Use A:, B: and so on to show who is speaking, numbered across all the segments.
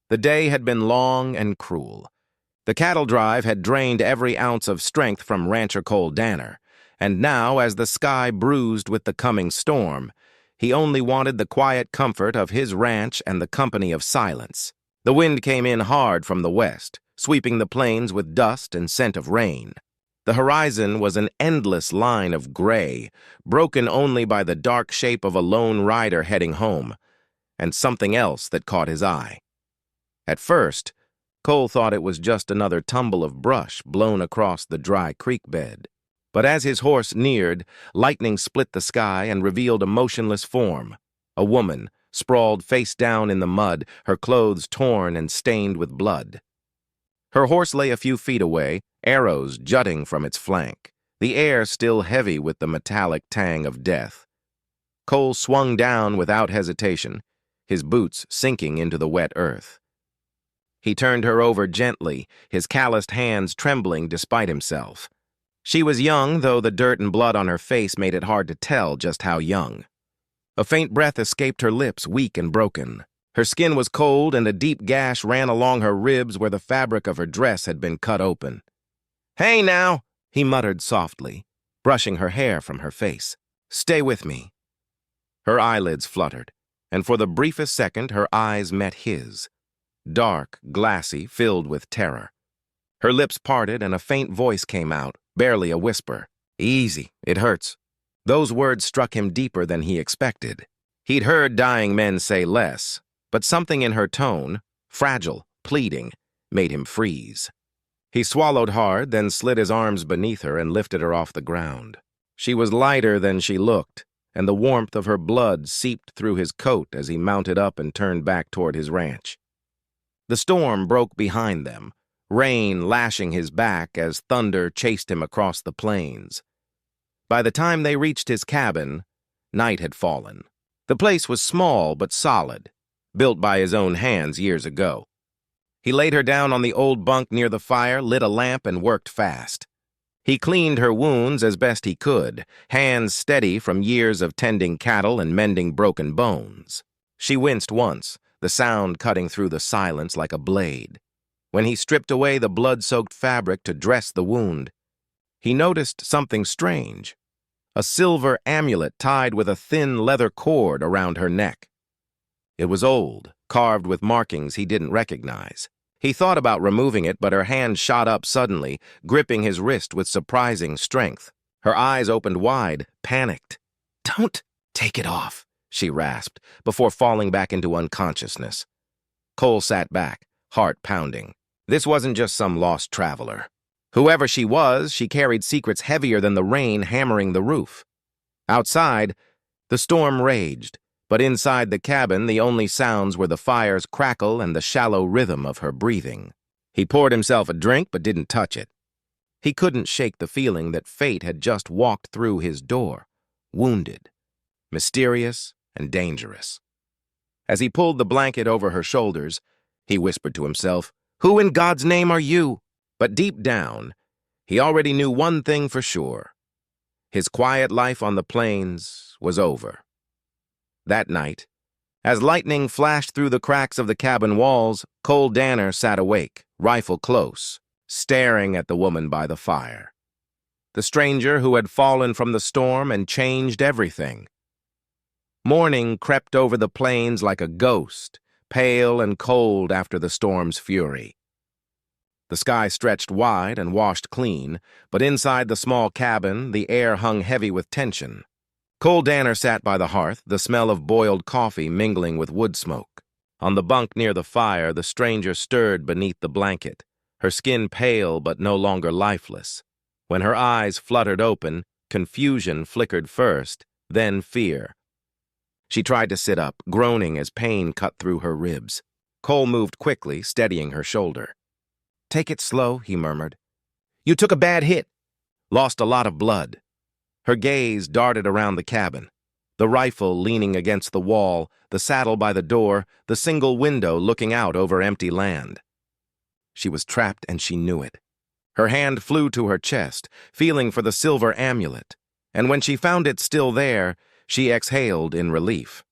A: The day had been long and cruel. The cattle drive had drained every ounce of strength from Rancher Cole Danner, and now, as the sky bruised with the coming storm, he only wanted the quiet comfort of his ranch and the company of silence. The wind came in hard from the west, sweeping the plains with dust and scent of rain. The horizon was an endless line of gray, broken only by the dark shape of a lone rider heading home, and something else that caught his eye. At first, Cole thought it was just another tumble of brush blown across the dry creek bed. But as his horse neared, lightning split the sky and revealed a motionless form, a woman, sprawled face down in the mud, her clothes torn and stained with blood. Her horse lay a few feet away, arrows jutting from its flank, the air still heavy with the metallic tang of death. Cole swung down without hesitation, his boots sinking into the wet earth. He turned her over gently, his calloused hands trembling despite himself. She was young, though the dirt and blood on her face made it hard to tell just how young. A faint breath escaped her lips, weak and broken. Her skin was cold, and a deep gash ran along her ribs where the fabric of her dress had been cut open. "Hey, now," he muttered softly, brushing her hair from her face. "Stay with me." Her eyelids fluttered, and for the briefest second her eyes met his. Dark, glassy, filled with terror. Her lips parted and a faint voice came out, barely a whisper. "Easy, it hurts." Those words struck him deeper than he expected. He'd heard dying men say less, but something in her tone, fragile, pleading, made him freeze. He swallowed hard, then slid his arms beneath her and lifted her off the ground. She was lighter than she looked, and the warmth of her blood seeped through his coat as he mounted up and turned back toward his ranch. The storm broke behind them, rain lashing his back as thunder chased him across the plains. By the time they reached his cabin, night had fallen. The place was small but solid, built by his own hands years ago. He laid her down on the old bunk near the fire, lit a lamp, and worked fast. He cleaned her wounds as best he could, hands steady from years of tending cattle and mending broken bones. She winced once, the sound cutting through the silence like a blade. When he stripped away the blood-soaked fabric to dress the wound, he noticed something strange. A silver amulet tied with a thin leather cord around her neck. It was old, carved with markings he didn't recognize. He thought about removing it, but her hand shot up suddenly, gripping his wrist with surprising strength. Her eyes opened wide, panicked. "Don't take it off," she rasped, before falling back into unconsciousness. Cole sat back, heart pounding. This wasn't just some lost traveler. Whoever she was, she carried secrets heavier than the rain hammering the roof. Outside, the storm raged, but inside the cabin the only sounds were the fire's crackle and the shallow rhythm of her breathing. He poured himself a drink but didn't touch it. He couldn't shake the feeling that fate had just walked through his door, wounded, mysterious and dangerous. As he pulled the blanket over her shoulders, he whispered to himself, "Who in God's name are you?" But deep down, he already knew one thing for sure. His quiet life on the plains was over. That night, as lightning flashed through the cracks of the cabin walls, Cole Danner sat awake, rifle close, staring at the woman by the fire. The stranger who had fallen from the storm and changed everything. Morning crept over the plains like a ghost, pale and cold after the storm's fury. The sky stretched wide and washed clean, but inside the small cabin, the air hung heavy with tension. Cole Danner sat by the hearth, the smell of boiled coffee mingling with wood smoke. On the bunk near the fire, the stranger stirred beneath the blanket, her skin pale but no longer lifeless. When her eyes fluttered open, confusion flickered first, then fear. She tried to sit up, groaning as pain cut through her ribs. Cole moved quickly, steadying her shoulder. "Take it slow," he murmured. "You took a bad hit. Lost a lot of blood." Her gaze darted around the cabin. The rifle leaning against the wall, the saddle by the door, the single window looking out over empty land. She was trapped and she knew it. Her hand flew to her chest, feeling for the silver amulet, and when she found it still there, she exhaled in relief.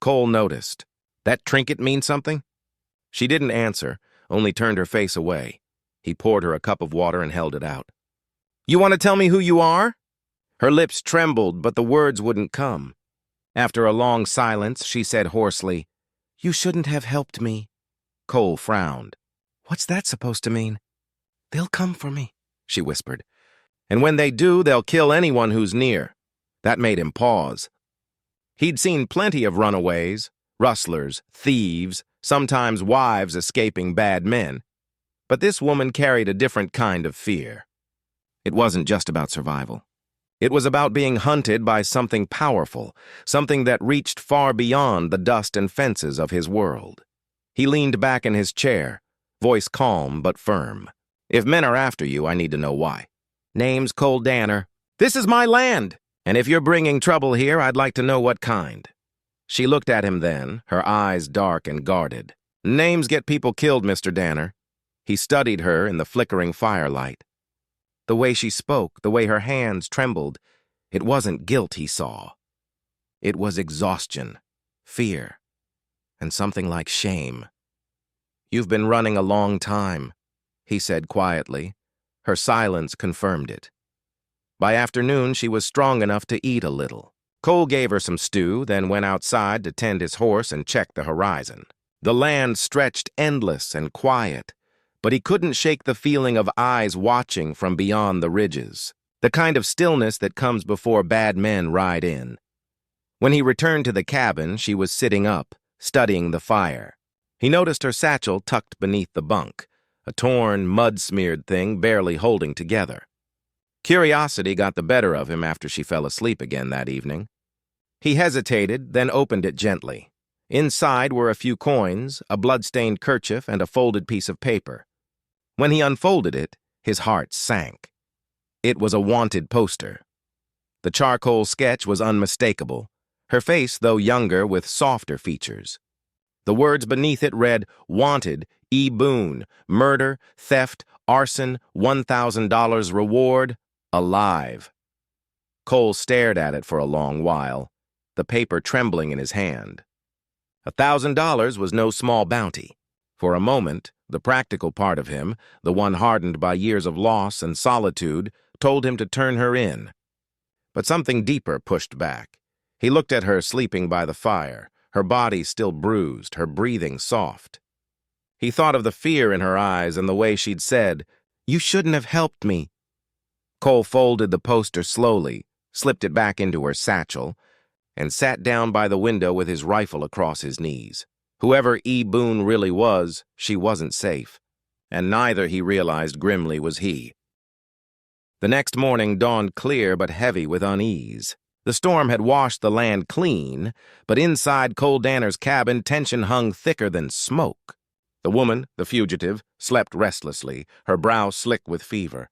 A: Cole noticed. "That trinket mean something?" She didn't answer, only turned her face away. He poured her a cup of water and held it out. "You want to tell me who you are?" Her lips trembled, but the words wouldn't come. After a long silence, she said hoarsely, "You shouldn't have helped me." Cole frowned. "What's that supposed to mean?" "They'll come for me," she whispered. "And when they do, they'll kill anyone who's near." That made him pause. He'd seen plenty of runaways, rustlers, thieves, sometimes wives escaping bad men. But this woman carried a different kind of fear. It wasn't just about survival. It was about being hunted by something powerful, something that reached far beyond the dust and fences of his world. He leaned back in his chair, voice calm but firm. "If men are after you, I need to know why. Name's Cole Danner. This is my land, and if you're bringing trouble here, I'd like to know what kind." She looked at him then, her eyes dark and guarded. "Names get people killed, Mr. Danner." He studied her in the flickering firelight. The way she spoke, the way her hands trembled, it wasn't guilt he saw. It was exhaustion, fear, and something like shame. "You've been running a long time," he said quietly. Her silence confirmed it. By afternoon, she was strong enough to eat a little. Cole gave her some stew, then went outside to tend his horse and check the horizon. The land stretched endless and quiet, but he couldn't shake the feeling of eyes watching from beyond the ridges, the kind of stillness that comes before bad men ride in. When he returned to the cabin, she was sitting up, studying the fire. He noticed her satchel tucked beneath the bunk, a torn, mud-smeared thing barely holding together. Curiosity got the better of him after she fell asleep again that evening. He hesitated, then opened it gently. Inside were a few coins, a blood-stained kerchief, and a folded piece of paper. When he unfolded it, his heart sank. It was a wanted poster. The charcoal sketch was unmistakable, her face, though younger, with softer features. The words beneath it read, "Wanted, E. Boone, murder, theft, arson, $1,000 reward, alive." Cole stared at it for a long while, the paper trembling in his hand. $1,000 was no small bounty. For a moment, the practical part of him, the one hardened by years of loss and solitude, told him to turn her in. But something deeper pushed back. He looked at her sleeping by the fire, her body still bruised, her breathing soft. He thought of the fear in her eyes and the way she'd said, "You shouldn't have helped me." Cole folded the poster slowly, slipped it back into her satchel, and sat down by the window with his rifle across his knees. Whoever E. Boone really was, she wasn't safe. And neither, he realized grimly, was he. The next morning dawned clear but heavy with unease. The storm had washed the land clean, but inside Cole Danner's cabin tension hung thicker than smoke. The woman, the fugitive, slept restlessly, her brow slick with fever.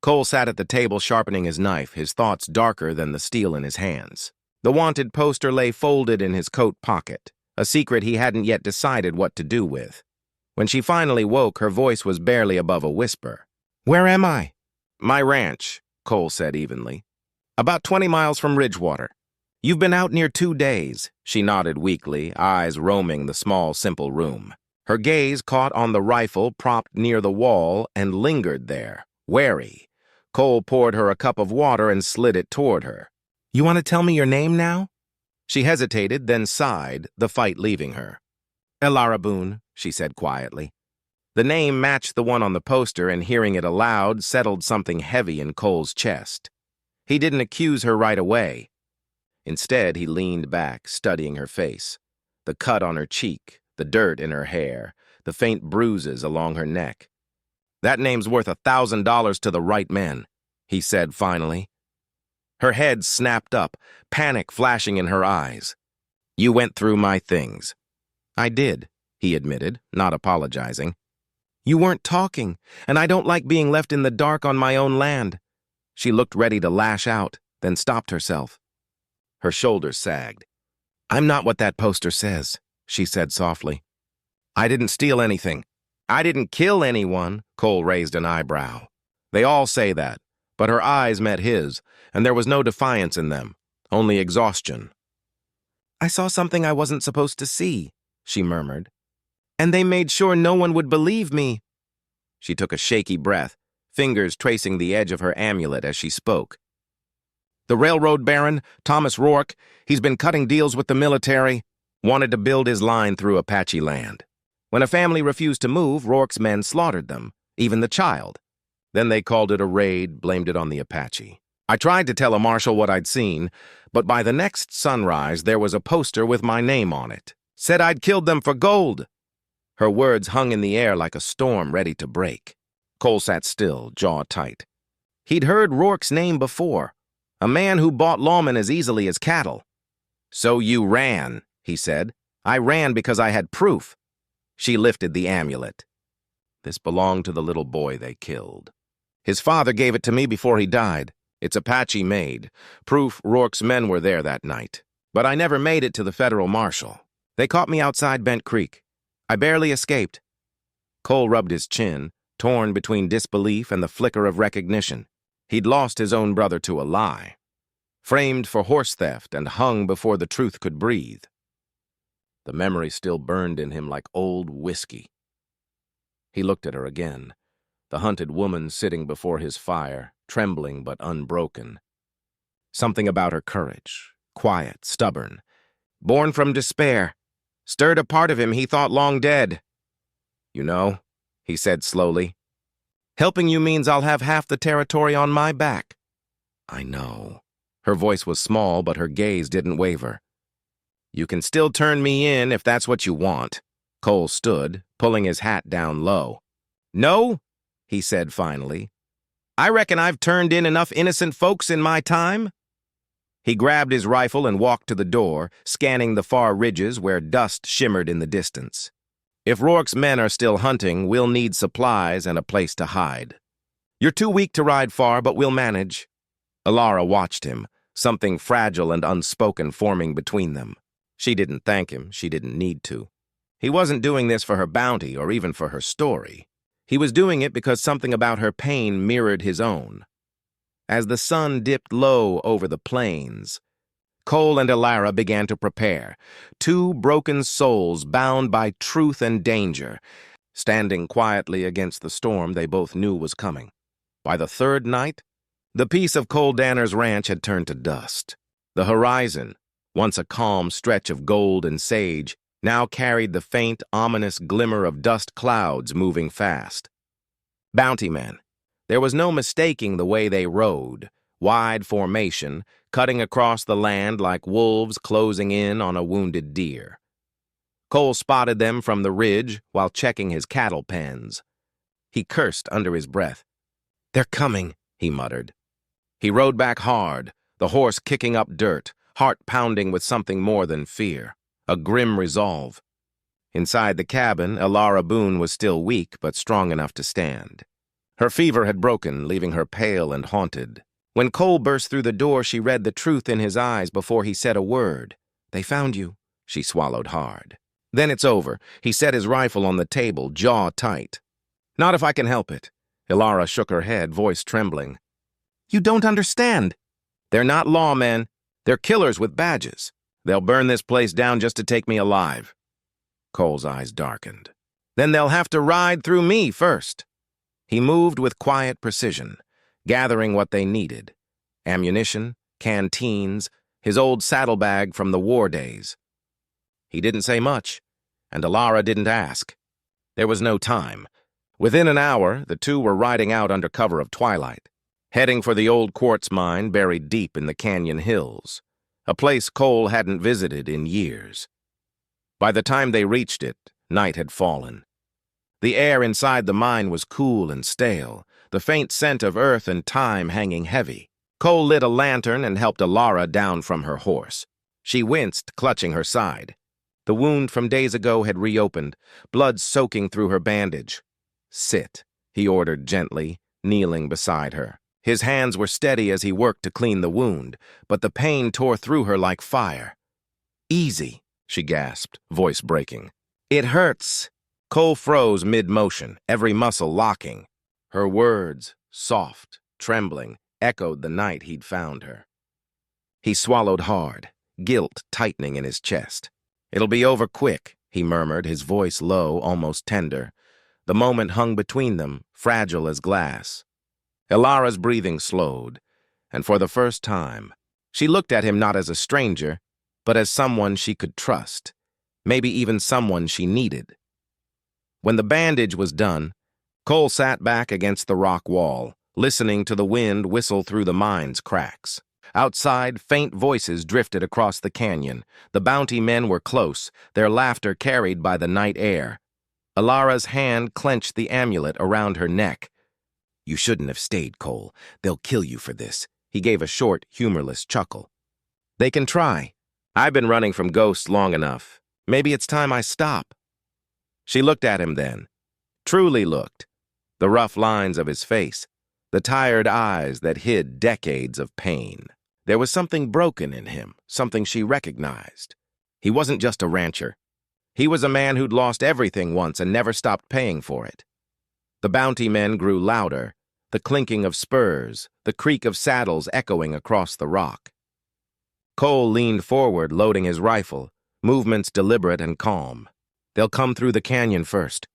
A: Cole sat at the table sharpening his knife, his thoughts darker than the steel in his hands. The wanted poster lay folded in his coat pocket, a secret he hadn't yet decided what to do with. When she finally woke, her voice was barely above a whisper. "Where am I?" "My ranch," Cole said evenly. "About 20 miles from Ridgewater." "You've been out near 2 days," she nodded weakly, eyes roaming the small, simple room. Her gaze caught on the rifle propped near the wall and lingered there, wary. Cole poured her a cup of water and slid it toward her. "You want to tell me your name now?" She hesitated, then sighed, the fight leaving her. "Elara Boone," she said quietly. The name matched the one on the poster, and hearing it aloud settled something heavy in Cole's chest. He didn't accuse her right away. Instead, he leaned back, studying her face. The cut on her cheek, the dirt in her hair, the faint bruises along her neck. "That name's worth $1,000 to the right men," he said finally. Her head snapped up, panic flashing in her eyes. "You went through my things." "I did," he admitted, not apologizing. "You weren't talking, and I don't like being left in the dark on my own land." She looked ready to lash out, then stopped herself. Her shoulders sagged. "I'm not what that poster says," she said softly. "I didn't steal anything. I didn't kill anyone." Cole raised an eyebrow. "They all say that," but her eyes met his, and there was no defiance in them, only exhaustion. "I saw something I wasn't supposed to see," she murmured. And they made sure no one would believe me. She took a shaky breath, fingers tracing the edge of her amulet as she spoke. The railroad baron, Thomas Rourke, he's been cutting deals with the military, wanted to build his line through Apache land. When a family refused to move, Rourke's men slaughtered them, even the child. Then they called it a raid, blamed it on the Apache. I tried to tell a marshal what I'd seen, but by the next sunrise there was a poster with my name on it. Said I'd killed them for gold. Her words hung in the air like a storm ready to break. Cole sat still, jaw tight. He'd heard Rourke's name before, a man who bought lawmen as easily as cattle. So you ran, he said. I ran because I had proof. She lifted the amulet. This belonged to the little boy they killed. His father gave it to me before he died. It's Apache made, proof Rourke's men were there that night. But I never made it to the federal marshal. They caught me outside Bent Creek. I barely escaped. Cole rubbed his chin, torn between disbelief and the flicker of recognition. He'd lost his own brother to a lie, framed for horse theft and hung before the truth could breathe. The memory still burned in him like old whiskey. He looked at her again, the hunted woman sitting before his fire, trembling but unbroken. Something about her courage, quiet, stubborn, born from despair, stirred a part of him he thought long dead. You know, he said slowly, helping you means I'll have half the territory on my back. I know. Her voice was small, but her gaze didn't waver. You can still turn me in if that's what you want. Cole stood, pulling his hat down low. No, he said finally. I reckon I've turned in enough innocent folks in my time. He grabbed his rifle and walked to the door, scanning the far ridges where dust shimmered in the distance. If Rourke's men are still hunting, we'll need supplies and a place to hide. You're too weak to ride far, but we'll manage. Alara watched him, something fragile and unspoken forming between them. She didn't thank him, she didn't need to. He wasn't doing this for her bounty or even for her story. He was doing it because something about her pain mirrored his own. As the sun dipped low over the plains, Cole and Alara began to prepare, two broken souls bound by truth and danger, standing quietly against the storm they both knew was coming. By the third night, the peace of Cole Danner's ranch had turned to dust. The horizon, once a calm stretch of gold and sage, now carried the faint, ominous glimmer of dust clouds moving fast. Bounty men. There was no mistaking the way they rode, wide formation, cutting across the land like wolves closing in on a wounded deer. Cole spotted them from the ridge while checking his cattle pens. He cursed under his breath. They're coming, he muttered. He rode back hard, the horse kicking up dirt, heart pounding with something more than fear, a grim resolve. Inside the cabin, Alara Boone was still weak but strong enough to stand. Her fever had broken, leaving her pale and haunted. When Cole burst through the door, she read the truth in his eyes before he said a word. They found you. She swallowed hard. Then it's over. He set his rifle on the table, jaw tight. Not if I can help it. Alara shook her head, voice trembling. You don't understand. They're not lawmen. They're killers with badges. They'll burn this place down just to take me alive. Cole's eyes darkened. Then they'll have to ride through me first. He moved with quiet precision, gathering what they needed. Ammunition, canteens, his old saddlebag from the war days. He didn't say much, and Alara didn't ask. There was no time. Within an hour, the two were riding out under cover of twilight, heading for the old quartz mine buried deep in the canyon hills, a place Cole hadn't visited in years. By the time they reached it, night had fallen. The air inside the mine was cool and stale, the faint scent of earth and time hanging heavy. Cole lit a lantern and helped Alara down from her horse. She winced, clutching her side. The wound from days ago had reopened, blood soaking through her bandage. Sit, he ordered gently, kneeling beside her. His hands were steady as he worked to clean the wound, but the pain tore through her like fire. Easy, she gasped, voice breaking. It hurts. Cole froze mid-motion, every muscle locking. Her words, soft, trembling, echoed the night he'd found her. He swallowed hard, guilt tightening in his chest. It'll be over quick, he murmured, his voice low, almost tender. The moment hung between them, fragile as glass. Ilara's breathing slowed, and for the first time, she looked at him not as a stranger, but as someone she could trust, maybe even someone she needed. When the bandage was done, Cole sat back against the rock wall, listening to the wind whistle through the mine's cracks. Outside, faint voices drifted across the canyon. The bounty men were close, their laughter carried by the night air. Ilara's hand clenched the amulet around her neck. "You shouldn't have stayed, Cole. They'll kill you for this." He gave a short, humorless chuckle. "They can try. I've been running from ghosts long enough. Maybe it's time I stop." She looked at him then. Truly looked. The rough lines of his face, the tired eyes that hid decades of pain. There was something broken in him, something she recognized. He wasn't just a rancher. He was a man who'd lost everything once and never stopped paying for it. The bounty men grew louder, the clinking of spurs, the creak of saddles echoing across the rock. Cole leaned forward, loading his rifle, movements deliberate and calm. "They'll come through the canyon first.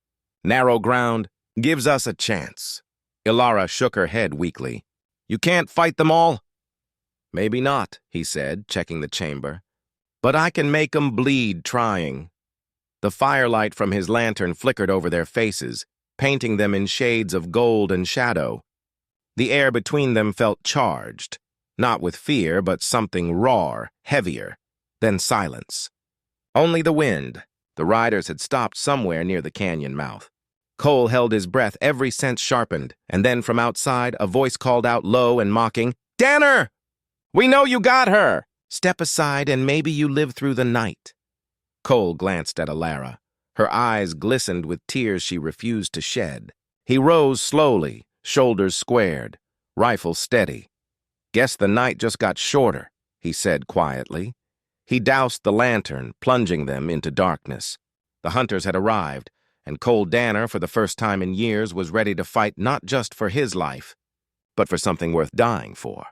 A: Narrow ground gives us a chance." Ilara shook her head weakly. "You can't fight them all?" "Maybe not," he said, checking the chamber. "But I can make 'em bleed trying." The firelight from his lantern flickered over their faces, painting them in shades of gold and shadow. The air between them felt charged, not with fear, but something raw, heavier, then silence. Only the wind. The riders had stopped somewhere near the canyon mouth. Cole held his breath, every sense sharpened, and then from outside, a voice called out low and mocking, "Danner! We know you got her! Step aside and maybe you live through the night." Cole glanced at Ilara. Her eyes glistened with tears she refused to shed. He rose slowly, shoulders squared, rifle steady. "Guess the night just got shorter," he said quietly. He doused the lantern, plunging them into darkness. The hunters had arrived, and Cole Danner, for the first time in years, was ready to fight not just for his life, but for something worth dying for.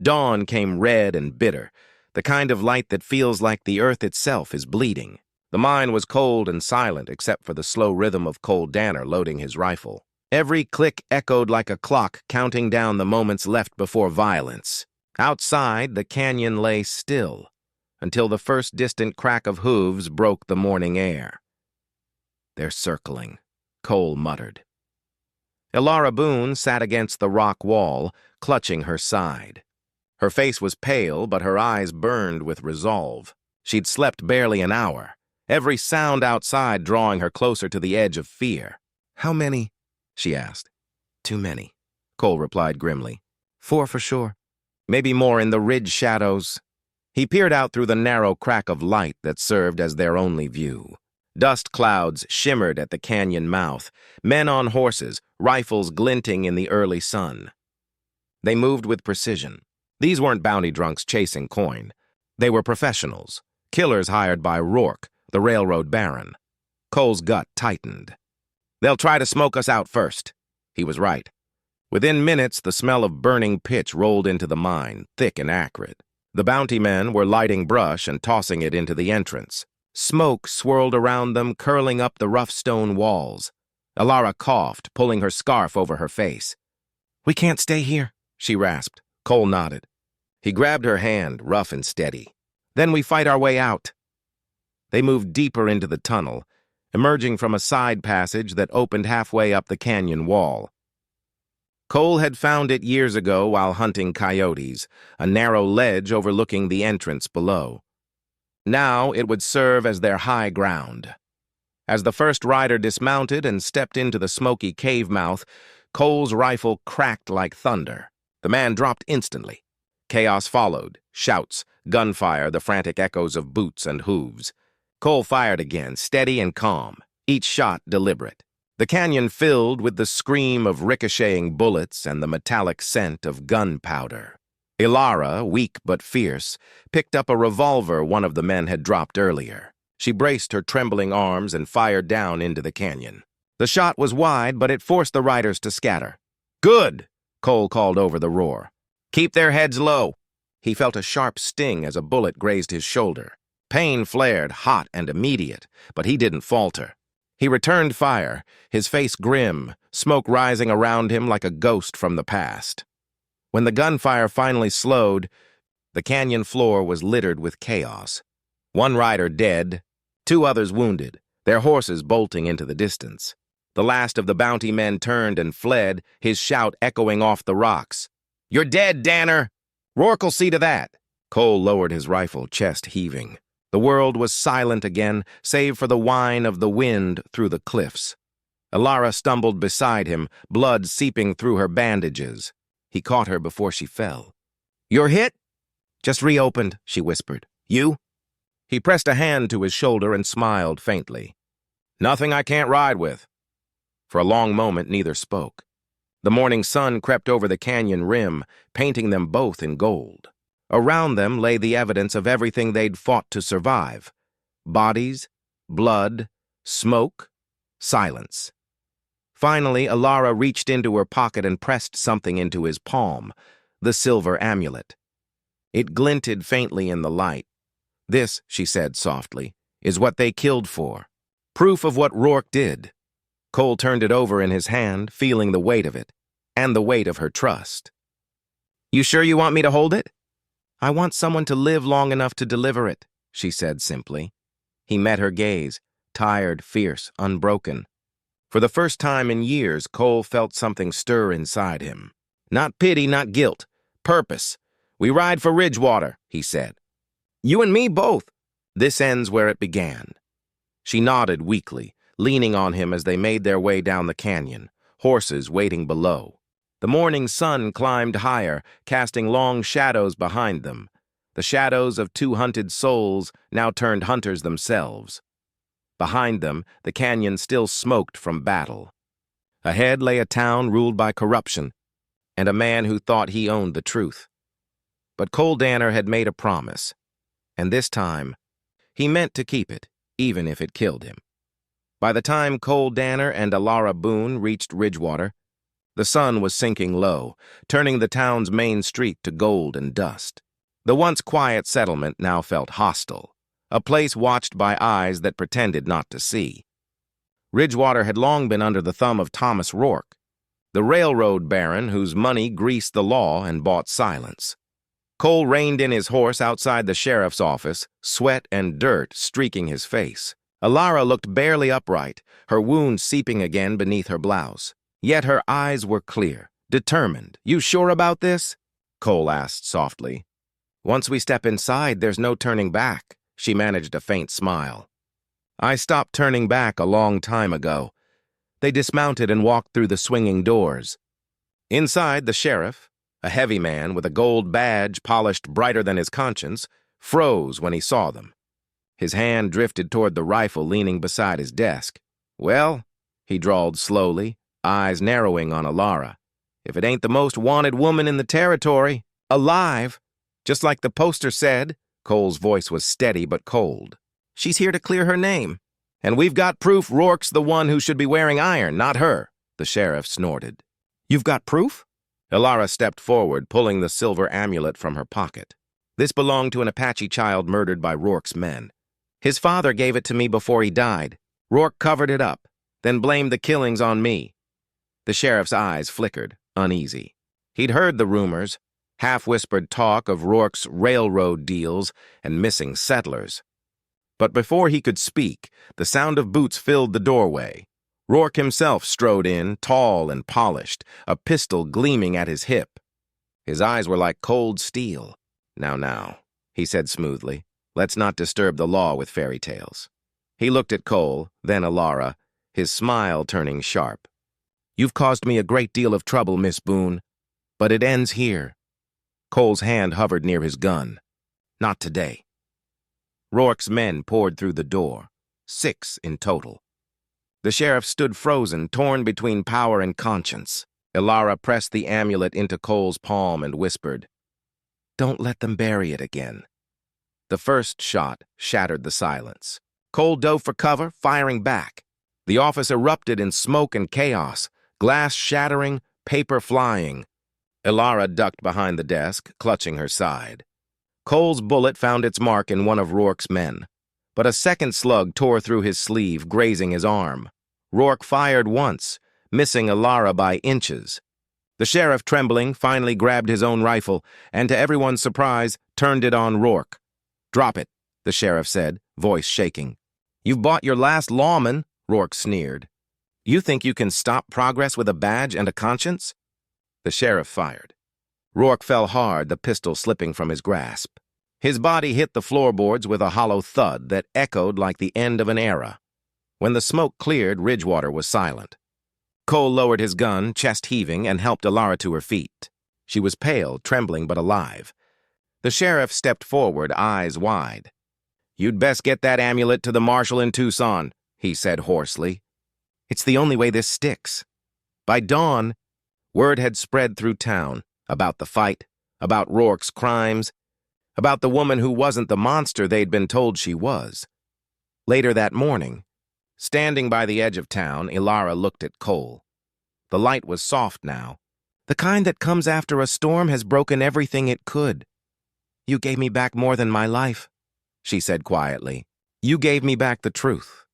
A: Dawn came red and bitter, the kind of light that feels like the earth itself is bleeding. The mine was cold and silent except for the slow rhythm of Cole Danner loading his rifle. Every click echoed like a clock counting down the moments left before violence. Outside, the canyon lay still, until the first distant crack of hooves broke the morning air. "They're circling," Cole muttered. Ilara Boone sat against the rock wall, clutching her side. Her face was pale, but her eyes burned with resolve. She'd slept barely an hour, every sound outside drawing her closer to the edge of fear. "How many?" she asked. "Too many," Cole replied grimly. "4 for sure. Maybe more in the ridge shadows." He peered out through the narrow crack of light that served as their only view. Dust clouds shimmered at the canyon mouth, men on horses, rifles glinting in the early sun. They moved with precision. These weren't bounty drunks chasing coin. They were professionals, killers hired by Rourke, the railroad baron. Cole's gut tightened. "They'll try to smoke us out first." He was right. Within minutes, the smell of burning pitch rolled into the mine, thick and acrid. The bounty men were lighting brush and tossing it into the entrance. Smoke swirled around them, curling up the rough stone walls. Ilara coughed, pulling her scarf over her face. "We can't stay here," she rasped. Cole nodded. He grabbed her hand, rough and steady. "Then we fight our way out." They moved deeper into the tunnel, emerging from a side passage that opened halfway up the canyon wall. Cole had found it years ago while hunting coyotes, a narrow ledge overlooking the entrance below. Now it would serve as their high ground. As the first rider dismounted and stepped into the smoky cave mouth, Cole's rifle cracked like thunder. The man dropped instantly. Chaos followed, shouts, gunfire, the frantic echoes of boots and hooves. Cole fired again, steady and calm, each shot deliberate. The canyon filled with the scream of ricocheting bullets and the metallic scent of gunpowder. Ilara, weak but fierce, picked up a revolver one of the men had dropped earlier. She braced her trembling arms and fired down into the canyon. The shot was wide, but it forced the riders to scatter. "Good!" Cole called over the roar. "Keep their heads low." He felt a sharp sting as a bullet grazed his shoulder. Pain flared, hot and immediate, but he didn't falter. He returned fire, his face grim, smoke rising around him like a ghost from the past. When the gunfire finally slowed, the canyon floor was littered with chaos. One rider dead, 2 others wounded, their horses bolting into the distance. The last of the bounty men turned and fled, his shout echoing off the rocks. "You're dead, Danner! Rourke'll see to that." Cole lowered his rifle, chest heaving. The world was silent again, save for the whine of the wind through the cliffs. Alara stumbled beside him, blood seeping through her bandages. He caught her before she fell. "You're hit?" "Just reopened," she whispered. "You?" He pressed a hand to his shoulder and smiled faintly. "Nothing I can't ride with." For a long moment, neither spoke. The morning sun crept over the canyon rim, painting them both in gold. Around them lay the evidence of everything they'd fought to survive. Bodies, blood, smoke, silence. Finally, Alara reached into her pocket and pressed something into his palm, the silver amulet. It glinted faintly in the light. "This," she said softly, "is what they killed for. Proof of what Rourke did." Cole turned it over in his hand, feeling the weight of it, and the weight of her trust. "You sure you want me to hold it?" "I want someone to live long enough to deliver it," she said simply. He met her gaze, tired, fierce, unbroken. For the first time in years, Cole felt something stir inside him. Not pity, not guilt. Purpose. "We ride for Ridgewater," he said. "You and me both." "This ends where it began." She nodded weakly, leaning on him as they made their way down the canyon, horses waiting below. The morning sun climbed higher, casting long shadows behind them, the shadows of 2 hunted souls now turned hunters themselves. Behind them, the canyon still smoked from battle. Ahead lay a town ruled by corruption, and a man who thought he owned the truth. But Cole Danner had made a promise, and this time, he meant to keep it, even if it killed him. By the time Cole Danner and Alara Boone reached Ridgewater, the sun was sinking low, turning the town's main street to gold and dust. The once quiet settlement now felt hostile, a place watched by eyes that pretended not to see. Ridgewater had long been under the thumb of Thomas Rourke, the railroad baron whose money greased the law and bought silence. Cole reined in his horse outside the sheriff's office, sweat and dirt streaking his face. Alara looked barely upright, her wound seeping again beneath her blouse. Yet her eyes were clear, determined. "You sure about this?" Cole asked softly. "Once we step inside, there's no turning back." She managed a faint smile. "I stopped turning back a long time ago." They dismounted and walked through the swinging doors. Inside, the sheriff, a heavy man with a gold badge polished brighter than his conscience, froze when he saw them. His hand drifted toward the rifle leaning beside his desk. "Well," he drawled slowly, eyes narrowing on Alara, "if it ain't the most wanted woman in the territory, alive, just like the poster said." Cole's voice was steady but cold. "She's here to clear her name. And we've got proof Rourke's the one who should be wearing iron, not her." The sheriff snorted. "You've got proof?" Alara stepped forward, pulling the silver amulet from her pocket. "This belonged to an Apache child murdered by Rourke's men. His father gave it to me before he died. Rourke covered it up, then blamed the killings on me." The sheriff's eyes flickered, uneasy. He'd heard the rumors, half-whispered talk of Rourke's railroad deals and missing settlers. But before he could speak, the sound of boots filled the doorway. Rourke himself strode in, tall and polished, a pistol gleaming at his hip. His eyes were like cold steel. Now, he said smoothly, "let's not disturb the law with fairy tales." He looked at Cole, then Alara, his smile turning sharp. "You've caused me a great deal of trouble, Miss Boone, but it ends here." Cole's hand hovered near his gun. "Not today." Rourke's men poured through the door, 6 in total. The sheriff stood frozen, torn between power and conscience. Alara pressed the amulet into Cole's palm and whispered, "Don't let them bury it again." The first shot shattered the silence. Cole dove for cover, firing back. The office erupted in smoke and chaos, glass shattering, paper flying. Alara ducked behind the desk, clutching her side. Cole's bullet found its mark in one of Rourke's men, but a second slug tore through his sleeve, grazing his arm. Rourke fired once, missing Ilara by inches. The sheriff, trembling, finally grabbed his own rifle and, to everyone's surprise, turned it on Rourke. "Drop it," the sheriff said, voice shaking. "You've bought your last lawman," Rourke sneered. "You think you can stop progress with a badge and a conscience?" The sheriff fired. Rourke fell hard, the pistol slipping from his grasp. His body hit the floorboards with a hollow thud that echoed like the end of an era. When the smoke cleared, Ridgewater was silent. Cole lowered his gun, chest heaving, and helped Ilara to her feet. She was pale, trembling, but alive. The sheriff stepped forward, eyes wide. "You'd best get that amulet to the marshal in Tucson," he said hoarsely. "It's the only way this sticks." By dawn, word had spread through town about the fight, about Rourke's crimes, about the woman who wasn't the monster they'd been told she was. Later that morning, standing by the edge of town, Ilara looked at Cole. The light was soft now. The kind that comes after a storm has broken everything it could. "You gave me back more than my life," she said quietly. "You gave me back the truth."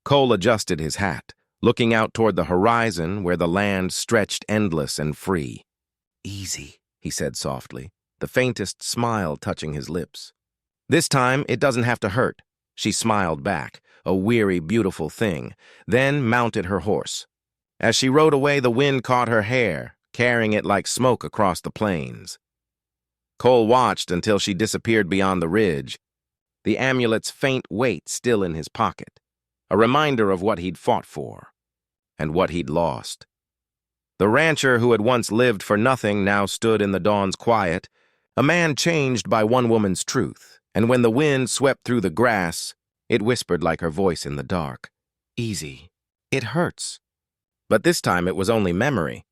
A: Cole adjusted his hat, looking out toward the horizon where the land stretched endless and free. "Easy," he said softly, the faintest smile touching his lips. "This time, it doesn't have to hurt." She smiled back, a weary, beautiful thing, then mounted her horse. As she rode away, the wind caught her hair, carrying it like smoke across the plains. Cole watched until she disappeared beyond the ridge, the amulet's faint weight still in his pocket, a reminder of what he'd fought for and what he'd lost. The rancher who had once lived for nothing now stood in the dawn's quiet, a man changed by one woman's truth, and when the wind swept through the grass, it whispered like her voice in the dark. "Easy. It hurts." But this time it was only memory.